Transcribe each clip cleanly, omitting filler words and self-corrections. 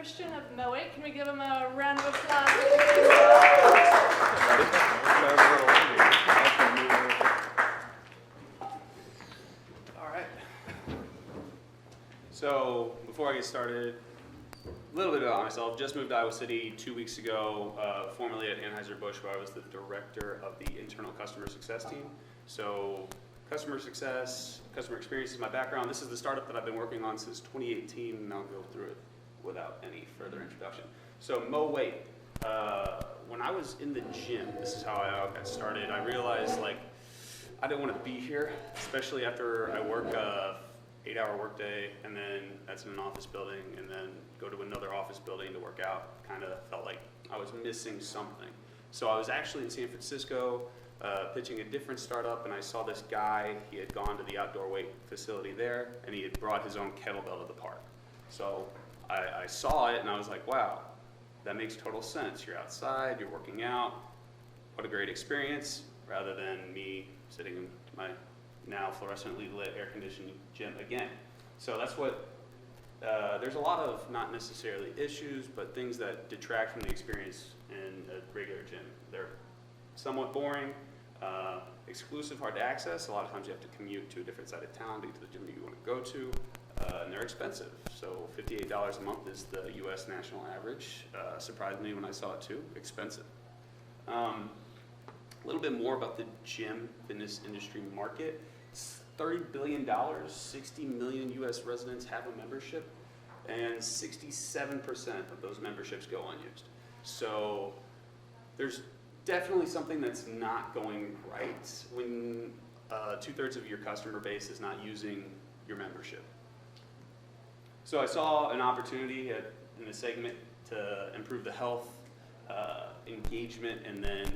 Christian of Mo8. Can we give him a round of applause? All right. So before I get started, a little bit about myself. Just moved to Iowa City 2 weeks ago, formerly at Anheuser-Busch, where I was the director of the internal customer success team. So customer success, customer experience is my background. This is the startup that I've been working on since 2018, and I'll go through it without any further introduction. So Mo8, when I was in the gym, this is how I got started. I realized I didn't want to be here, especially after I work a 8-hour workday, and then that's in an office building, and then go to another office building to work out. Kind of felt like I was missing something. So I was actually in San Francisco pitching a different startup, and I saw this guy. He had gone to the outdoor weight facility there, and he had brought his own kettlebell to the park. So I saw it, and I was like, wow, that makes total sense. You're outside, you're working out. What a great experience, rather than me sitting in my now fluorescently lit air-conditioned gym again. So that's what, there's a lot of not necessarily issues, but things that detract from the experience in a regular gym. They're somewhat boring, exclusive, hard to access. A lot of times you have to commute to a different side of town to get to the gym you want to go to, and they're expensive. So $58 a month is the US national average. Surprised me when I saw it too, expensive. A little bit more about the gym fitness industry market. It's $30 billion, 60 million US residents have a membership, and 67% of those memberships go unused. So there's definitely something that's not going right when 2/3 of your customer base is not using your membership. So I saw an opportunity in this segment to improve the health, engagement, and then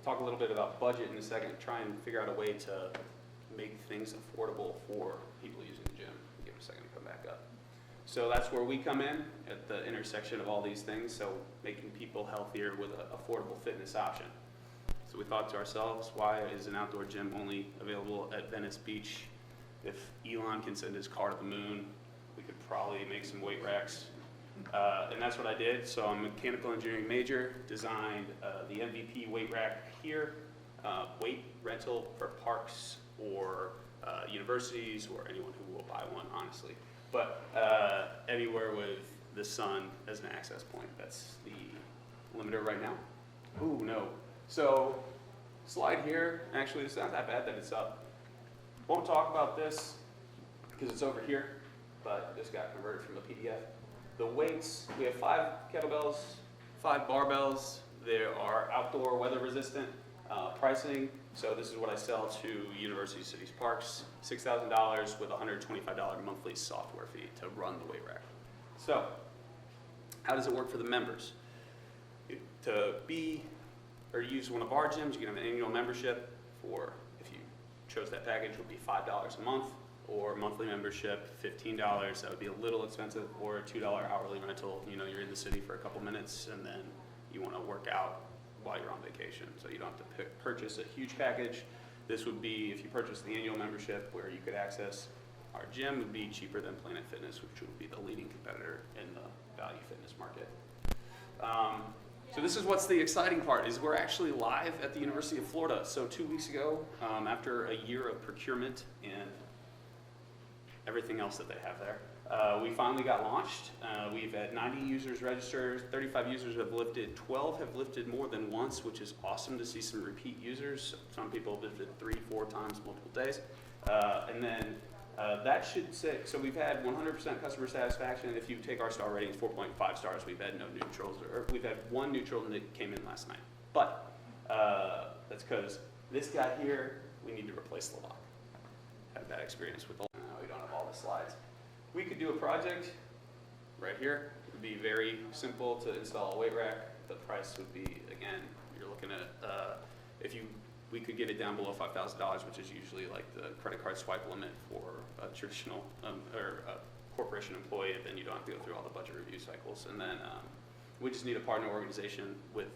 talk a little bit about budget in a second, try and figure out a way to make things affordable for people using the gym. Give it a second to come back up. So that's where we come in, at the intersection of all these things, so making people healthier with an affordable fitness option. So we thought to ourselves, why is an outdoor gym only available at Venice Beach? If Elon can send his car to the moon, we could probably make some weight racks. And that's what I did. So I'm a mechanical engineering major, designed the MVP weight rack here, weight rental for parks or universities or anyone who will buy one, honestly. But anywhere with the sun as an access point. That's the limiter right now. Ooh, no. So slide here. Actually, it's not that bad that it's up. Won't talk about this because it's over here, but this got converted from a PDF. The weights, we have 5 kettlebells, 5 barbells. They are outdoor, weather resistant pricing. So this is what I sell to university, cities, parks, $6,000 with $125 monthly software fee to run the weight rack. So how does it work for the members? To be or use one of our gyms, you can have an annual membership for, if you chose that package, would be $5 a month, or monthly membership, $15. That would be a little expensive, or a $2 hourly rental. You know, you're in the city for a couple minutes and then you want to work out while you're on vacation, so you don't have to purchase a huge package. This would be, if you purchase the annual membership where you could access our gym, would be cheaper than Planet Fitness, which would be the leading competitor in the value fitness market. So this is what's the exciting part, is we're actually live at the University of Florida. So 2 weeks ago, after a year of procurement and everything else that they have there, we finally got launched. We've had 90 users registered, 35 users have lifted, 12 have lifted more than once, which is awesome to see some repeat users. Some people have lifted 3-4 times multiple days. And then that should say, so we've had 100% customer satisfaction. If you take our star ratings, 4.5 stars, we've had no neutrals, or we've had 1 neutral that came in last night. But that's because this guy here, we need to replace the lock. Had a bad experience with the lock. We don't have all the slides. We could do a project right here. It would be very simple to install a weight rack. The price would be, again, you're looking at, we could get it down below $5,000, which is usually like the credit card swipe limit for a traditional or a corporation employee, and then you don't have to go through all the budget review cycles. And then we just need a partner organization with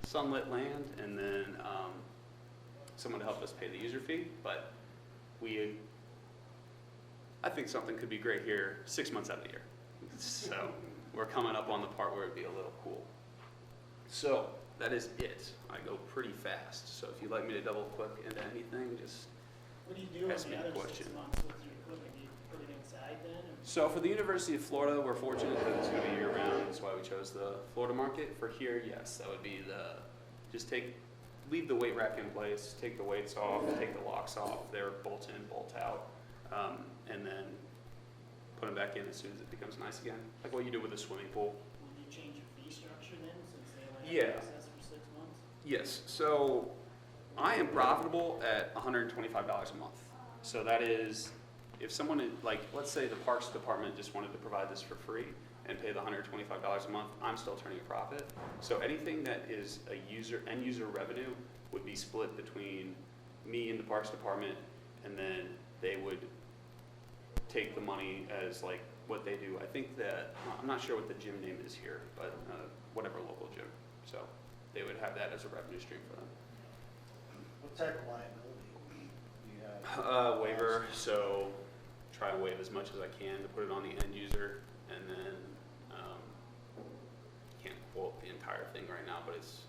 sunlit land, and then someone to help us pay the user fee. But I think something could be great here 6 months out of the year. So we're coming up on the part where it'd be a little cool. So that is it. I go pretty fast. So if you'd like me to double click into anything, just What do you do in ask me the a other question. 6 months with your equipment? Do you put it inside then? Or? So for the University of Florida, we're fortunate that it's going to be year round. That's why we chose the Florida market. For here, yes, that would be leave the weight rack in place, take the weights off, take the locks off. They're bolt in, bolt out, and then put them back in as soon as it becomes nice again, like what you do with a swimming pool. Would you change your fee structure then, since they only Yeah. have access for 6 months? Yes, so I am profitable at $125 a month. So that is, if someone, like, let's say the Parks Department just wanted to provide this for free and pay the $125 a month, I'm still turning a profit. So anything that is end user revenue would be split between me and the Parks Department, and then they would take the money as like what they do. I think that, I'm not sure what the gym name is here, but whatever local gym. So they would have that as a revenue stream for them. What type of liability do you have? Waiver, so try to waive as much as I can to put it on the end user, and then can't quote the entire thing right now, but it's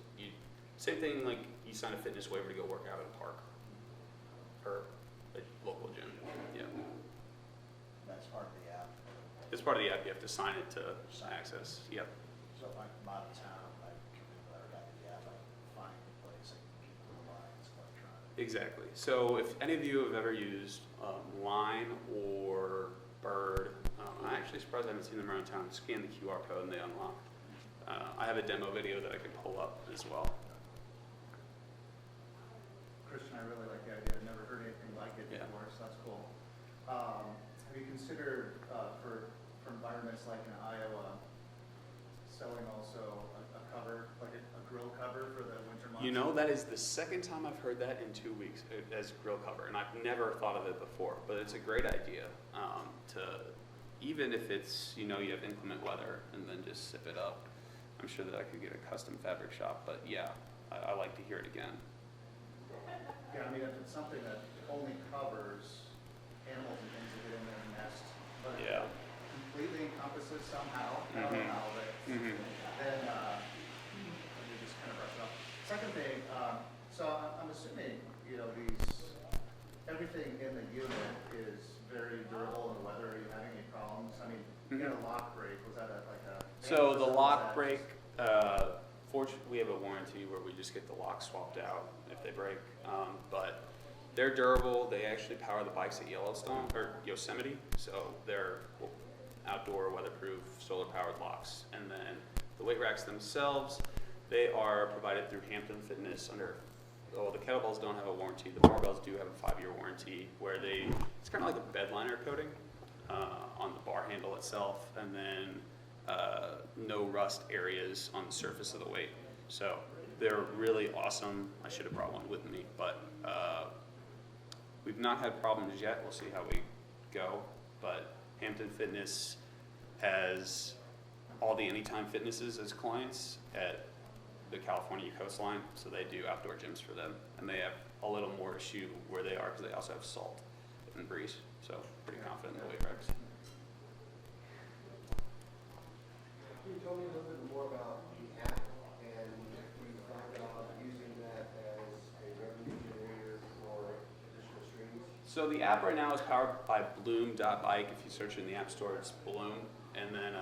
same thing like you sign a fitness waiver to go work out at a park or a local gym. Yeah, That's part of the app. it's part of the app. You have to sign it to access. Yep. So if I'm out of town, I got the app, I can find the place, I can keep the lines electronic. Exactly. So if any of you have ever used Line or Bird, I'm actually surprised I haven't seen them around town. Scan the QR code and they unlock. I have a demo video that I could pull up as well. Christian, I really like the idea. I've never heard anything like it Yeah. before, so that's cool. Have you considered, for environments like in Iowa, selling also a cover, like a grill cover for the winter months? You know, that is the second time I've heard that in 2 weeks as grill cover, and I've never thought of it before. But it's a great idea even if it's, you have inclement weather, and then just zip it up. I'm sure that I could get a custom fabric shop, but yeah, I like to hear it again. Yeah, I mean, if it's something that only covers animals and things that get in there and nest, but if Yeah. it completely encompasses somehow, I don't know how, but Mhm. then let me just kind of brush it up. Second thing, so I'm assuming, everything in the unit is very durable in the weather. Are you having any problems? I mean, you had a lock break. Was that like a? So the lock break, fortunately, we have a warranty where we just get the lock swapped out if they break. But they're durable. They actually power the bikes at Yellowstone or Yosemite, so they're outdoor, weatherproof, solar-powered locks. And then the weight racks themselves, they are provided through Hampton Fitness under. Oh, the kettlebells don't have a warranty. The barbells do have a 5-year warranty, where it's kind of like a bed liner coating on the bar handle itself, and then no rust areas on the surface of the weight. So they're really awesome. I should have brought one with me, but we've not had problems yet. We'll see how we go. But Hampton Fitness has all the Anytime Fitnesses as clients at the California coastline, so they do outdoor gyms for them, and they have a little more to shoot where they are because they also have Salt and Breeze, so pretty confident in the weight racks. Can you tell me a little bit more about the app and if we find out using that as a revenue generator for additional streams? So the app right now is powered by Bloom.bike. If you search in the App Store, it's Bloom, and then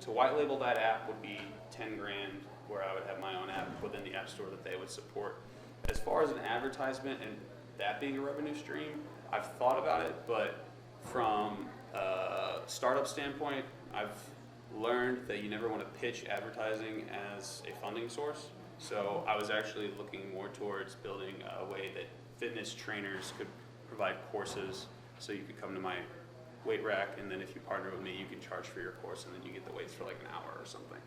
to white label that app would be 10 grand, where I would have my own app within the App Store that they would support. As far as an advertisement and that being a revenue stream, I've thought about it, but from a startup standpoint, I've learned that you never want to pitch advertising as a funding source. So I was actually looking more towards building a way that fitness trainers could provide courses, so you could come to my weight rack, and then if you partner with me, you can charge for your course, and then you get the weights for like an hour or something.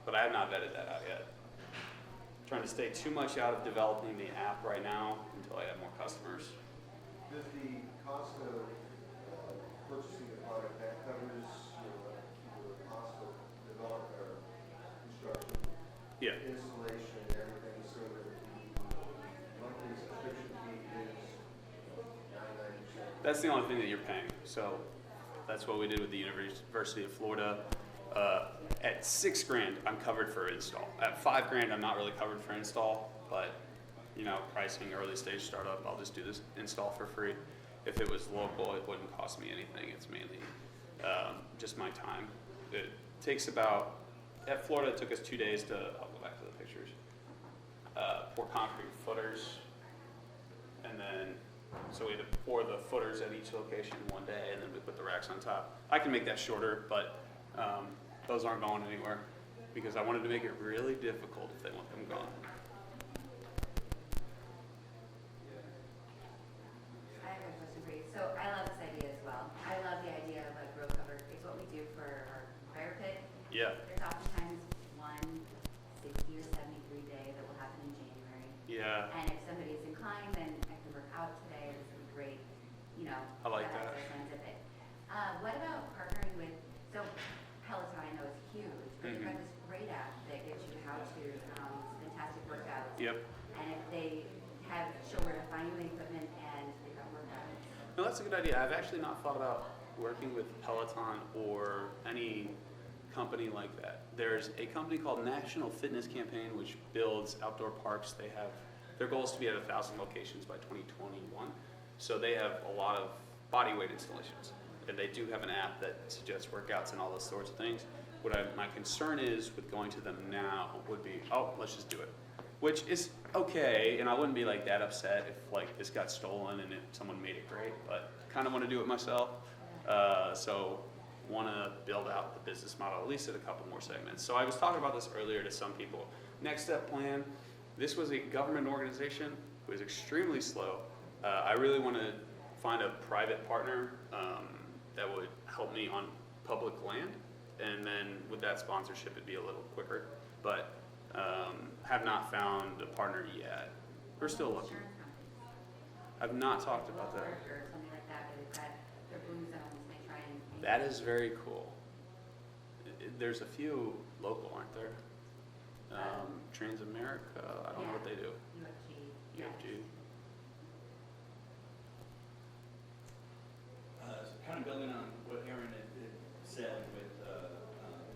But I have not vetted that out yet. I'm trying to stay too much out of developing the app right now until I have more customers. Does the cost of purchasing the product, that covers the cost of development or construction, Yeah. installation, everything, so that the monthly subscription fee is 99%? That's the only thing that you're paying. So that's what we did with the University of Florida. At $6,000, I'm covered for install. At $5,000, I'm not really covered for install, but you know, pricing, early stage startup, I'll just do this install for free. If it was local, it wouldn't cost me anything. It's mainly just my time. It takes about, at Florida, it took us 2 days to, I'll go back to the pictures, pour concrete footers, and then, so we had to pour the footers at each location one day, and then we put the racks on top. I can make that shorter, but those aren't going anywhere because I wanted to make it really difficult if they want them gone. I have a question for you. So I love this idea as well. I love the idea of a grill cover. It's what we do for our fire pit. Yeah, There's oftentimes one 60 or 73 day that will happen in January. yeah, And if somebody's inclined, then I can work out today. This would be great. You know, I like have that. access onto it. What about partnering with, so Peloton I know is huge, but you've got this great app that gives you how to, fantastic workouts. yep. And if they show where to find you the equipment and they've got workouts. No, that's a good idea. I've actually not thought about working with Peloton or any company like that. There's a company called National Fitness Campaign, which builds outdoor parks. They have, their goal is to be at 1,000 locations by 2021. So they have a lot of body weight installations. And they do have an app that suggests workouts and all those sorts of things. My concern is with going to them now would be, oh, let's just do it. Which is okay, and I wouldn't be like that upset if like this got stolen and someone made it great, but kind of want to do it myself. So want to build out the business model, at least at a couple more segments. So I was talking about this earlier to some people. Next step plan, this was a government organization. It was extremely slow. I really want to find a private partner that would help me on public land, and then with that sponsorship it'd be a little quicker, but have not found a partner yet. We're still looking. Insurance companies. I've not talked about that. Or something like that, but it's got their blue zones, they try and. That is very cool. There's a few local, aren't there? Transamerica, I don't know what they do. UFG. Yeah. UFG. Kind of building on what Aaron had said with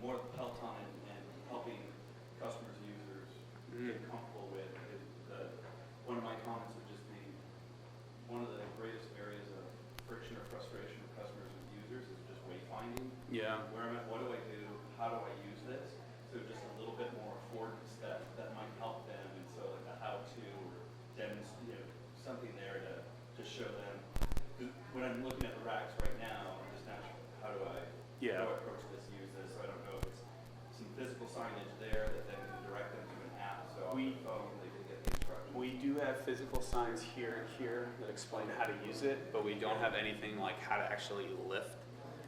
more Peloton and helping customers, users get comfortable with it. One of my comments would just be one of the greatest areas of friction or frustration for customers and users is just wayfinding. Yeah. Where I'm at, what do I do? How do I use this? So just a little bit more affordance that might help them, and so like a how-to or demonstrate, something there to show them. When I'm looking at the racks right now, I'm just not sure how do I approach this, use this. So I don't know if it's some physical signage there that then can direct them to an app. So on the phone they can get the instructions. We do have physical signs here and here that explain how to use it, but we don't have anything like how to actually lift.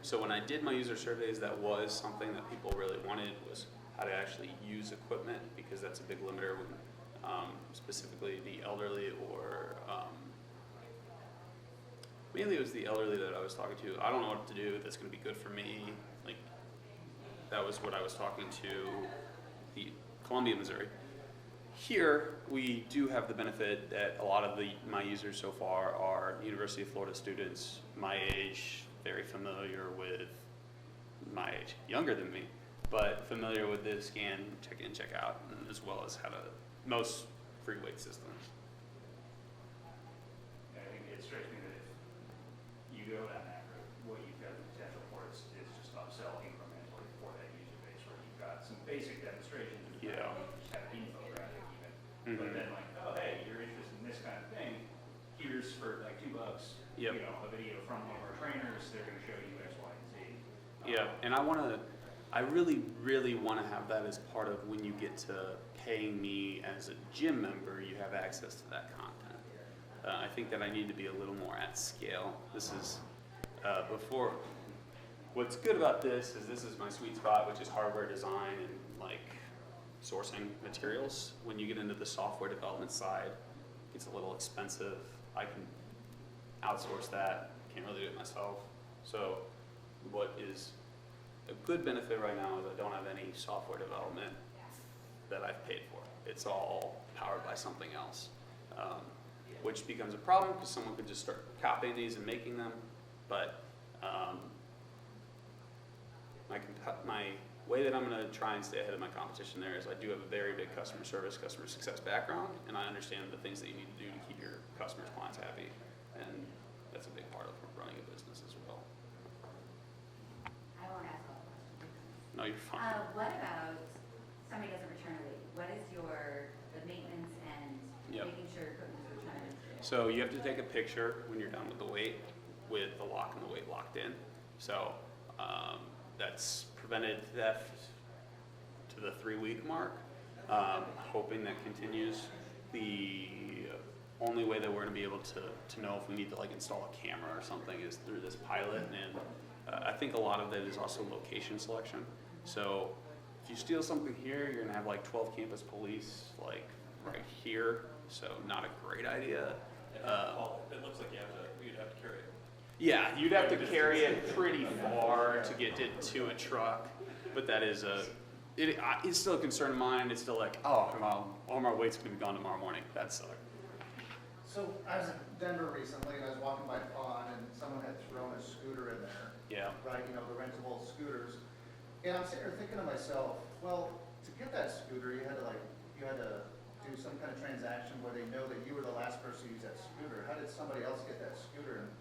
So when I did my user surveys, that was something that people really wanted, was how to actually use equipment, because that's a big limiter when specifically the elderly or mainly it was the elderly that I was talking to. I don't know what to do that's going to be good for me. Like, that was what I was talking to the Columbia, Missouri. Here, we do have the benefit that a lot of my users so far are University of Florida students, my age, very familiar with my age, younger than me, but familiar with the scan, check in, check out, and as well as how to, most free weight systems. I think it strikes me that if you go down that road, what you've got the potential for is just upsell incrementally for that user base, where you've got some basic demonstrations, and you just have an infographic even, but then like, oh hey, you're interested in this kind of thing, here's for like $2, you know, a video from one of our trainers, they're gonna show you X, Y, and Z. And I really, really want to have that as part of when you get to paying me as a gym member, you have access to that content. I think that I need to be a little more at scale. This is before. What's good about this is my sweet spot, which is hardware design and like sourcing materials. When you get into the software development side, it's a little expensive. I can outsource that. Can't really do it myself. So what is a good benefit right now is I don't have any software development that I've paid for. It's all powered by something else, which becomes a problem because someone could just start copying these and making them. But my way that I'm going to try and stay ahead of my competition there is I do have a very big customer service, customer success background, and I understand the things that you need to do to keep your customers, clients happy, and that's a big part of running a business as well. I won't ask all the questions. No, you're fine. What about somebody doesn't return a weight? What is the maintenance and Yep. making sure equipment is returned? So you have to take a picture when you're done with the weight with the lock and the weight locked in. So that's prevented theft to the 3-week mark. Hoping that continues. The only way that we're going to be able to know if we need to like install a camera or something is through this pilot, and I think a lot of that is also location selection. So if you steal something here, you're going to have like 12 campus police like right here. So not a great idea. It looks like you'd have to carry it. Yeah, you'd have to carry it pretty far to get it to a truck, but that is it's still a concern of mine. It's still like, oh, well, all my weight's gonna be gone tomorrow morning. That sucks. So I was in Denver recently, and I was walking by Pond, and someone had thrown a scooter in there, Yeah. right, you know, the rentable scooters. And I'm sitting there thinking to myself, well, to get that scooter, you had to do some kind of transaction where they know that you were the last person to use that scooter. How did somebody else get that scooter and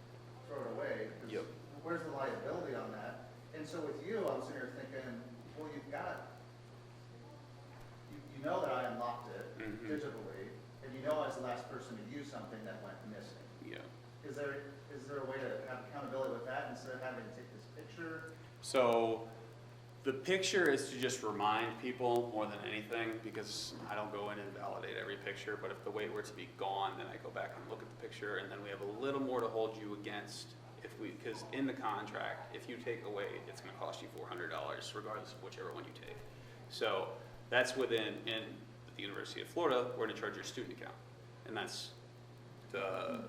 throw it away? 'Cause Yep. where's the liability on that? And so with you, I'm sitting here thinking, well, you know that I unlocked it Mhm. digitally, and you know I was the last person to use something that went missing. Yeah. Is there a way to have accountability with that instead of having to take this picture? So the picture is to just remind people more than anything, because I don't go in and validate every picture, but if the weight were to be gone, then I go back and look at the picture, and then we have a little more to hold you against because in the contract, if you take the weight, it's gonna cost you $400 regardless of whichever one you take. So that's at the University of Florida, we're gonna charge your student account, and that's the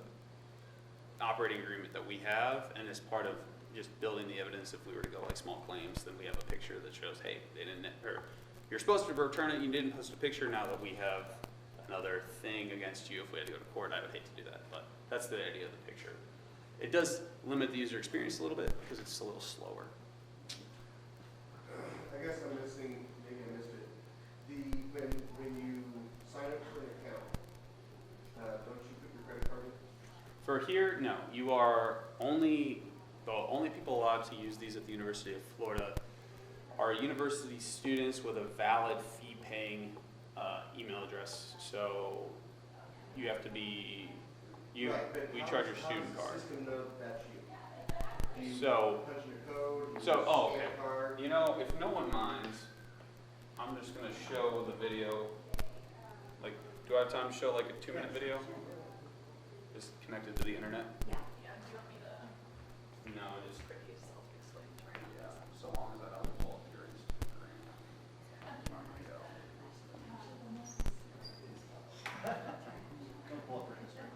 operating agreement that we have, and as part of just building the evidence, if we were to go like small claims, then we have a picture that shows, hey, they didn't, or you're supposed to return it, you didn't post a picture. Now that we have another thing against you, if we had to go to court, I would hate to do that, but that's the idea of the picture. It does limit the user experience a little bit because it's a little slower. I guess I'm missing, maybe I missed it. When you sign up for an account, don't you put your credit card in? For here, no, you are the only people allowed to use these at the University of Florida are university students with a valid fee-paying email address. So you have to be, Right, but we how charge your does student the card. system know that's you? Do you So- punch in a code? Do you So, oh, scan okay. a card? You know, if no one minds, I'm just gonna show the video. Like, do I have time to show like a 2-minute video? Just connected to the internet? Yeah. Yeah, do you want me to No, just, pretty self-explanatory? yeah, so long as I don't pull up your Instagram. There we go. Don't pull up your history.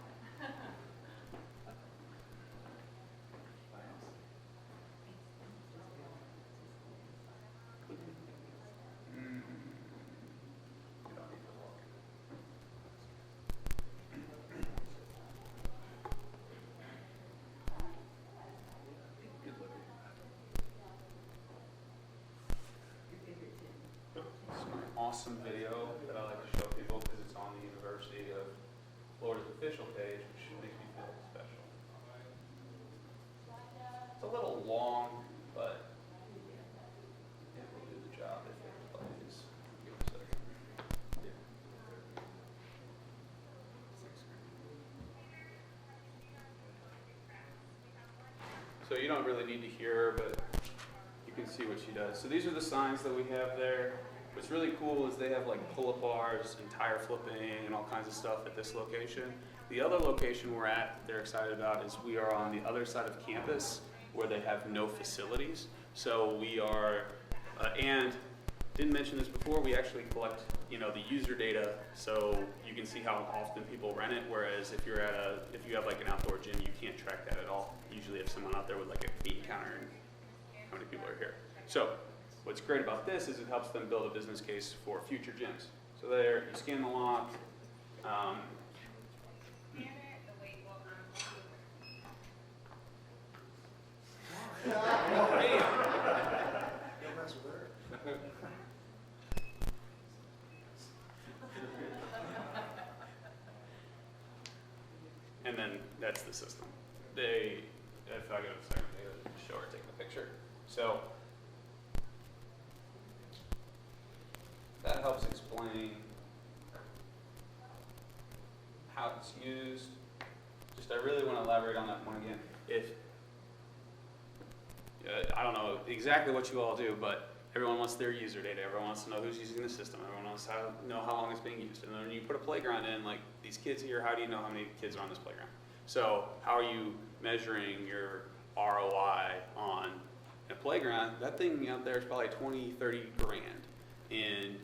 You don't need to look. Good looking. It's my awesome video that I like to show people because it's on the University of Florida's official page, which makes me feel special. It's a little long, but it will do the job if it plays. Give it a second. So you don't really need to hear her, but you can see what she does. So these are the signs that we have there. What's really cool is they have like pull-up bars and tire flipping and all kinds of stuff at this location. The other location we're at, they're excited about, is we are on the other side of campus where they have no facilities. So we are, and didn't mention this before, we actually collect, the user data, so you can see how often people rent it. Whereas if you have like an outdoor gym, you can't track that at all. You usually have someone out there with like a bean counter and how many people are here. So what's great about this is it helps them build a business case for future gyms. So there, you scan the lock. then that's the system. If I go to the second, show her taking the picture. So that helps explain how it's used. I really want to elaborate on that one again. If I don't know exactly what you all do, but everyone wants their user data. Everyone wants to know who's using the system. Everyone wants to know how long it's being used. And then when you put a playground in, like these kids here, how do you know how many kids are on this playground? So how are you measuring your ROI on a playground? That thing out there is probably 20, 30 grand. And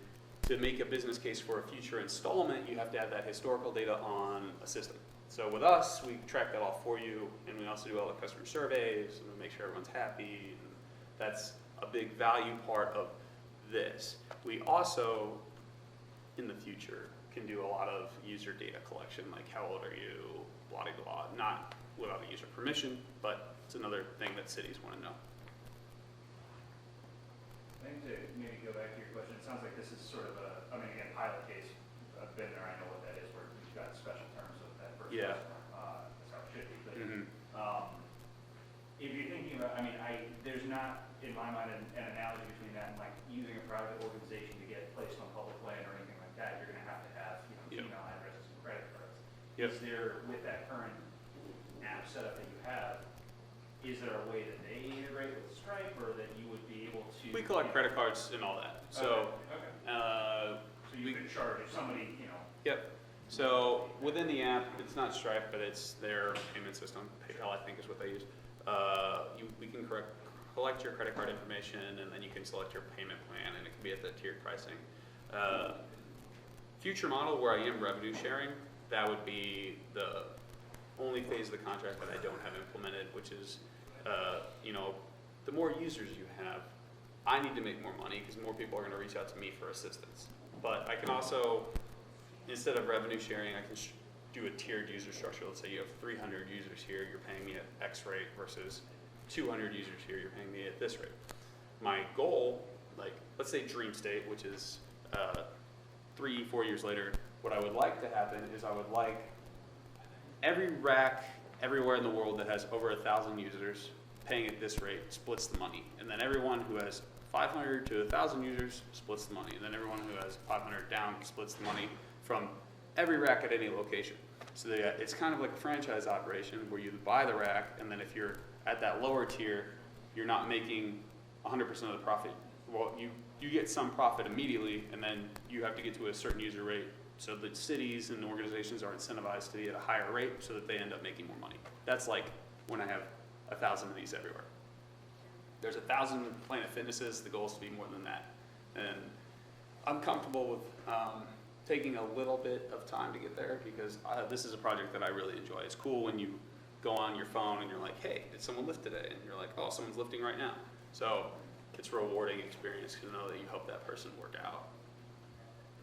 to make a business case for a future installment, you have to have that historical data on a system. So with us, we track that all for you, and we also do all the customer surveys, and we make sure everyone's happy, and that's a big value part of this. We also, in the future, can do a lot of user data collection, like how old are you, blah, blah, blah, not without a user permission, but it's another thing that cities want to know. I think to maybe go back to your question, it sounds like this is sort of a, I mean, again, pilot case, I've been there, I know what that is, where you've got special terms of that first Yeah. customer. That's how it should be. But Mm-hmm. if you're thinking about, I mean, there's not, in my mind, an analogy between that and like using a private organization to get placed on public land or anything like that. You're going to have, Yep. email addresses and credit cards. Yep. Is there, with that current app setup that you have, is there a way that they integrate with Stripe, or that you would be able to? We collect credit cards and all that. So, Okay. So you could charge if somebody, Yep. So within the app, it's not Stripe, but it's their payment system. PayPal, I think, is what they use. We can collect your credit card information, and then you can select your payment plan, and it can be at the tiered pricing. Future model where I am revenue sharing, that would be the only phase of the contract that I don't have implemented, which is, the more users you have, I need to make more money because more people are going to reach out to me for assistance. But I can also, instead of revenue sharing, I can do a tiered user structure. Let's say you have 300 users here, you're paying me at X rate versus 200 users here, you're paying me at this rate. My goal, like let's say dream state, which is 3-4 years later, what I would like to happen is I would like every rack everywhere in the world that has over 1,000 users paying at this rate splits the money. And then everyone who has 500 to 1,000 users splits the money. And then everyone who has 500 down splits the money from every rack at any location. So it's kind of like a franchise operation where you buy the rack, and then if you're at that lower tier, you're not making 100% of the profit. Well, you get some profit immediately, and then you have to get to a certain user rate. So the cities and organizations are incentivized to be at a higher rate so that they end up making more money. That's like when I have 1,000 of these everywhere. There's 1,000 Planet Fitnesses. The goal is to be more than that. And I'm comfortable with taking a little bit of time to get there because this is a project that I really enjoy. It's cool when you go on your phone and you're like, hey, did someone lift today? And you're like, oh, someone's lifting right now. So it's a rewarding experience to know that you help that person work out.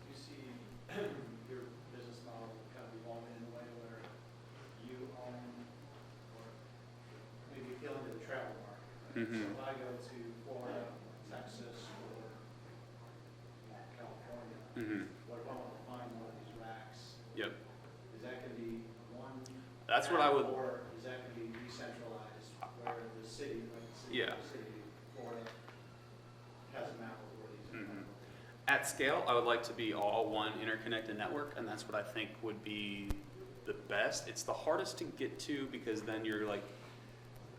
Do you see your business model kind of evolving in a way where you own, or maybe appeal into the travel market? Right? Mm-hmm. So if I go to Florida, Texas, or California, Mm-hmm. what if I want to find one of these racks? Yep. Is that going to be one? That's what I would. Or is that going to be decentralized, where the city, like the city, Yeah. the city, Florida, has a map of where these are? Mhm. At scale, I would like to be all one interconnected network, and that's what I think would be the best. It's the hardest to get to because then you're like,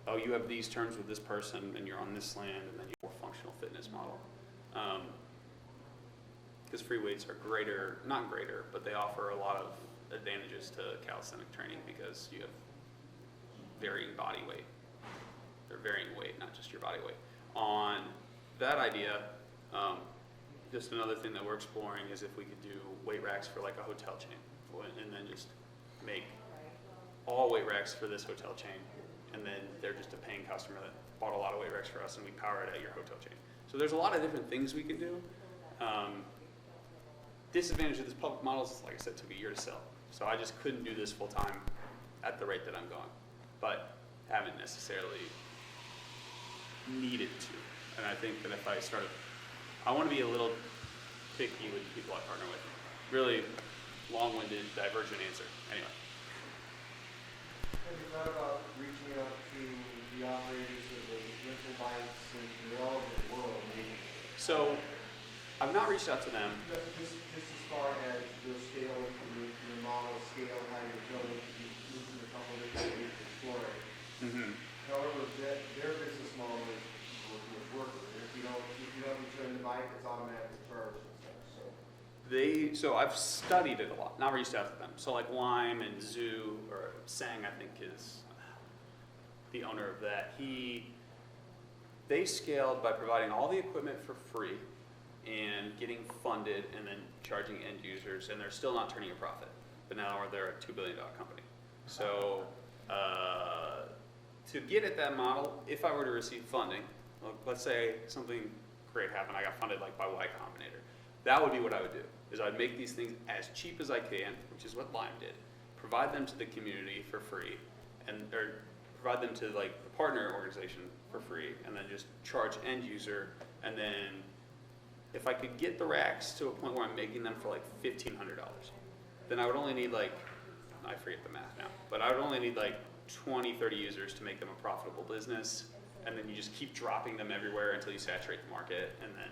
oh, you have these terms with this person, and you're on this land, and then you have a more functional fitness model. Because free weights are greater, not greater, but they offer a lot of advantages to calisthenic training because you have varying body weight. They're varying weight, not just your body weight. On that idea, just another thing that we're exploring is if we could do weight racks for like a hotel chain, and then just make all weight racks for this hotel chain, and then they're just a paying customer that bought a lot of weight racks for us, and we power it at your hotel chain. So there's a lot of different things we can do. Disadvantage of this public model is, like I said, it took a year to sell. So I just couldn't do this full time at the rate that I'm going, but haven't necessarily needed to. And I think that if I started, I want to be a little picky with people I partner with. Really long-winded, divergent answer. Anyway. Have you thought about reaching out to the operators of the rental bikes and all over the world, maybe? So I've not reached out to them. Just as far as your scale, your model scale, how you're building, you lose a couple of different ways to explore it. Mm-hmm. However, their business model is working. If you don't return the bike, it's automatically charged and stuff, so. So I've studied it a lot, not reached out to them. So like Lime and Zoo, or Sang, I think is the owner of that. They scaled by providing all the equipment for free and getting funded and then charging end users, and they're still not turning a profit. But now they're a $2 billion company. So to get at that model, if I were to receive funding, let's say something great happened, I got funded like by Y Combinator, that would be what I would do, is I'd make these things as cheap as I can, which is what Lime did, provide them to the community for free, or provide them to like the partner organization for free, and then just charge end user, and then if I could get the racks to a point where I'm making them for like $1,500, then I would only need like, I forget the math now, but I would only need like 20, 30 users to make them a profitable business, and then you just keep dropping them everywhere until you saturate the market, and then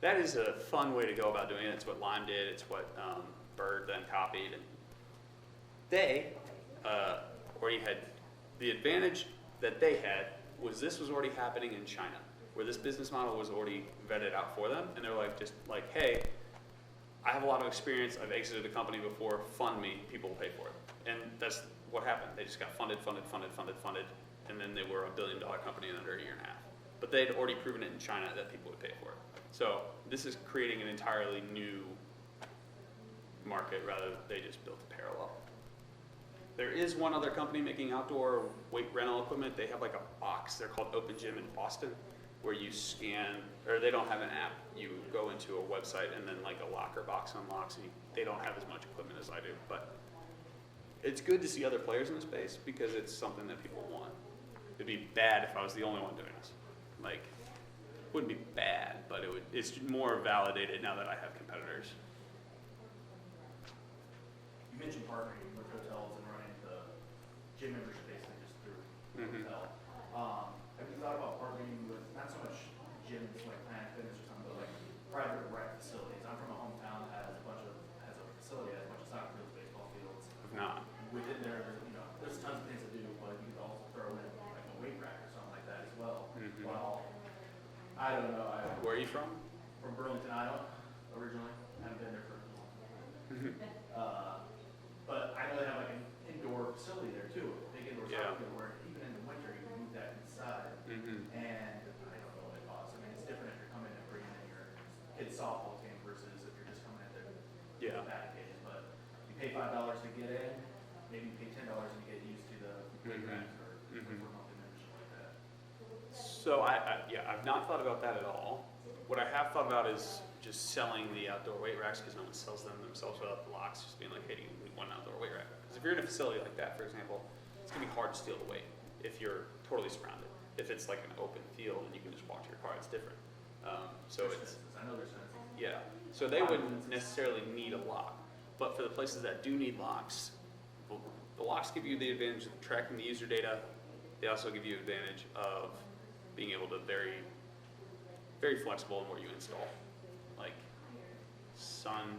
that is a fun way to go about doing it. It's what Lime did, it's what Bird then copied, and they already had, the advantage that they had was this was already happening in China, where this business model was already vetted out for them, and they're like, just like, hey, I have a lot of experience, I've exited a company before, fund me, people will pay for it. And that's what happened. They just got funded, and then they were a $1 billion company in under a year and a half. But they had already proven it in China that people would pay for it. So this is creating an entirely new market, rather than they just built a parallel. There is one other company making outdoor weight rental equipment. They have like a box, they're called Open Gym in Boston, where you scan, or they don't have an app, you go into a website and then like a locker box unlocks, and they don't have as much equipment as I do, but it's good to see other players in the space because it's something that people want. It'd be bad if I was the only one doing this. Like, wouldn't be bad, but it's more validated now that I have competitors. You mentioned partnering with hotels and running the gym membership basically just through the hotel. Have you thought about partnering with not so much gyms like Planet Fitness or something, but like private rec facilities? I'm from a hometown that has a facility that has a bunch of soccer fields, baseball fields. If not. Within there, there's tons of things to do, but you could also throw in like a weight rack or something like that as well. Well, I don't know. Where are you from? From Burlington, Iowa, originally. I haven't been there for a long time. But I know they have like an indoor facility there too, a big indoor soccer field where even in the winter you can move that inside. And I don't know what it costs. I mean, it's different if you're coming and bringing in your kid's softball team versus if you're just coming in there with batting cages. But you pay $5 to get in, maybe you pay $10 and you get used to the weight racks or monthly membership like that. So I've not thought about that at all. What I have thought about is just selling the outdoor weight racks because no one sells them themselves without the locks, just being like, hey, do you need one outdoor weight rack? Because if you're in a facility like that, for example, it's going to be hard to steal the weight if you're totally surrounded. If it's like an open field and you can just walk to your car, it's different. So it's, I know there's fences. yeah. So they wouldn't necessarily need a lock. But for the places that do need locks, the locks give you the advantage of tracking the user data. They also give you advantage of being able to very flexible in where you install. Like sun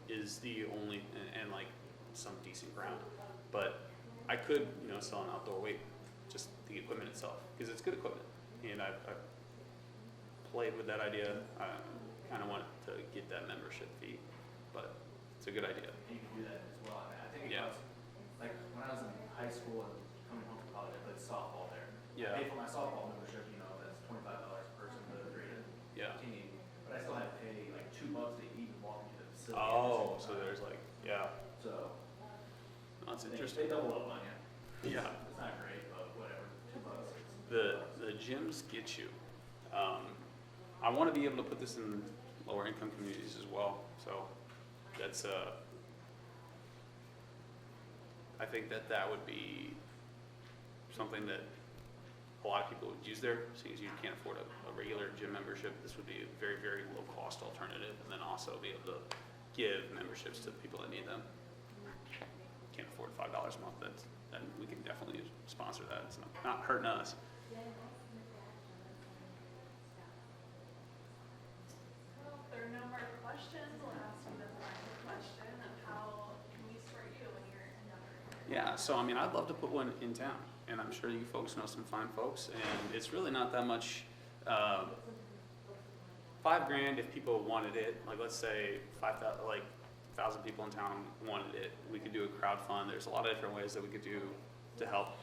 is the only, and like some decent ground. But I could, sell an outdoor weight, just the equipment itself, because it's good equipment. And I've played with that idea. I kind of want to get that membership fee, but it's a good idea. And you can do that as well. I think it was, like when I was in high school and coming home from college, I played softball there. Yeah. I paid for my softball membership, that's $25 per person to the grade team. But I still had to pay like $2 to even walk into the facility. Oh, so there's like, So that's they interesting. double up on you. Yeah. It's not great, but whatever. $2. The gyms get you. I want to be able to put this in lower income communities as well. So that's I think that would be something that a lot of people would use there, seeing as you can't afford a regular gym membership. This would be a very, very low cost alternative, and then also be able to give memberships to people that need them. Can't afford $5 a month. then we can definitely sponsor that. It's not hurting us. Well, if there are no more questions, we'll ask you the final question of how can we support you when you're in Yeah, so I mean, I'd love to put one in town, and I'm sure you folks know some fine folks, and it's really not that much. $5,000 if people wanted it, like let's say 5,000, like 1,000 people in town wanted it, we could do a crowd fund. There's a lot of different ways that we could do to help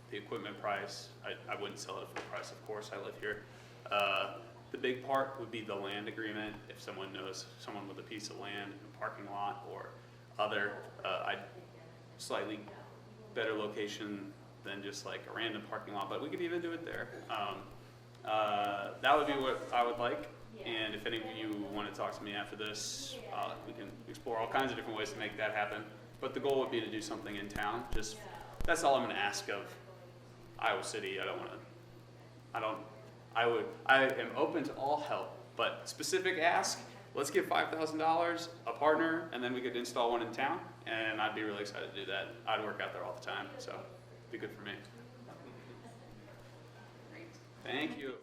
the equipment price. I wouldn't sell it for the price, of course, I live here. The big part would be the land agreement. If someone knows someone with a piece of land, a parking lot, or other, slightly better location than just like a random parking lot, but we could even do it there. That would be what I would like. And if any of you want to talk to me after this, we can explore all kinds of different ways to make that happen. But the goal would be to do something in town. Just, that's all I'm going to ask of Iowa City. I am open to all help, but specific ask, let's give $5,000 a partner, and then we could install one in town, and I'd be really excited to do that. I'd work out there all the time, so it'd be good for me. Great. Thank you.